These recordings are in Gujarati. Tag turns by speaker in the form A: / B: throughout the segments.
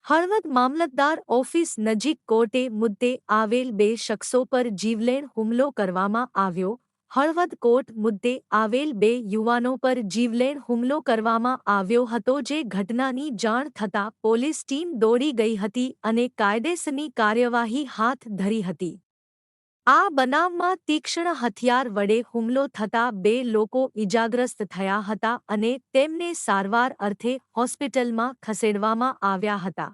A: હળવદ મામલતદાર ઓફિસ નજીક કોર્ટે મુદ્દે આવેલ બે શખ્સો પર જીવલેણ હુમલો કરવામાં આવ્યો. હળવદ કોર્ટ મુદ્દે આવેલ બે યુવાનો પર જીવલેણ હુમલો કરવામાં આવ્યો હતો, જે ઘટનાની જાણ થતાં પોલીસ ટીમ દોડી ગઈ હતી અને કાયદેસરની કાર્યવાહી હાથ ધરી હતી. આ બનાવમાં તીક્ષ્ણ હથિયાર વડે હુમલો થતાં બે લોકો ઈજાગ્રસ્ત થયા હતા અને તેમને સારવાર અર્થે હોસ્પિટલમાં ખસેડવામાં આવ્યા હતા.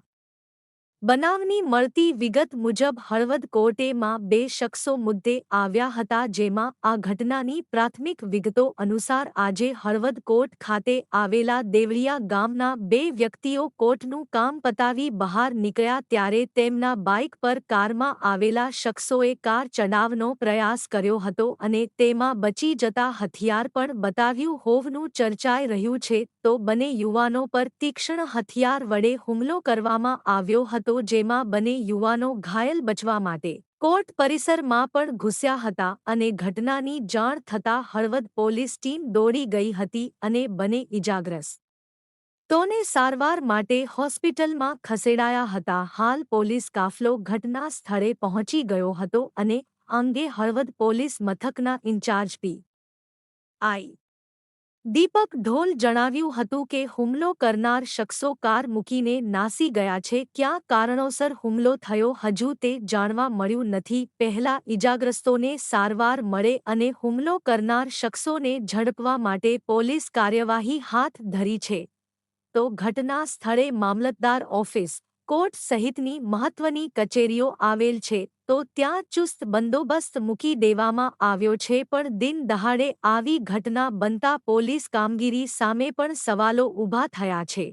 A: બનાવની મળતી વિગત મુજબ હળવદ કોર્ટેમાં બે શખ્સો મુદ્દે આવ્યા હતા, જેમાં આ ઘટનાની પ્રાથમિક વિગતો અનુસાર આજે હળવદ કોર્ટ ખાતે આવેલા દેવળિયા ગામના બે વ્યક્તિઓ કોર્ટનું કામ પતાવી બહાર નીકળ્યા ત્યારે તેમના બાઇક પર કારમાં આવેલા શખ્સોએ કાર ચડાવવાનો પ્રયાસ કર્યો હતો અને તેમાં બચી જતા હથિયાર પણ બતાવ્યું હોવાનું ચર્ચાઈ રહ્યું છે. તો બંને યુવાનો પર તીક્ષ્ણ હથિયાર વડે હુમલો કરવામાં આવ્યો હતો, જેમાં બંને યુવાનો ઘાયલ બચવા માટે કોર્ટ પરિસરમાં પણ ઘૂસ્યા હતા અને ઘટનાની જાણ થતાં હળવદ પોલીસ ટીમ દોડી ગઈ હતી અને બંને ઈજાગ્રસ્ત તોને સારવાર માટે હોસ્પિટલમાં ખસેડાયા હતા. હાલ પોલીસ કાફલો ઘટના સ્થળે પહોંચી ગયો હતો અને આ અંગે હળવદ પોલીસ મથકના ઇન્ચાર્જ પી.આઈ. દીપક ઢોલ જણાવ્યું હતું કે હુમલો કરનાર શખ્સો કાર મૂકીને નાસી ગયા છે. કયા કારણોસર હુમલો થયો હજુ તે જાણવા મળ્યું નથી. પહેલા ઈજાગ્રસ્તોને સારવાર મળે અને હુમલો કરનાર શખ્સોને ઝડપવા માટે પોલીસ કાર્યવાહી હાથ ધરી છે. તો ઘટના સ્થળે મામલતદાર ઓફિસ, કોર્ટ સહિતની મહત્વની કચેરીઓ આવેલ છે, તો ત્યાં ચુસ્ત બંદોબસ્ત મૂકી દેવામાં આવ્યો છે. પણ દિન દહાડે આવી ઘટના બનતા પોલીસ કામગીરી સામે પણ સવાલો ઊભા થયા છે.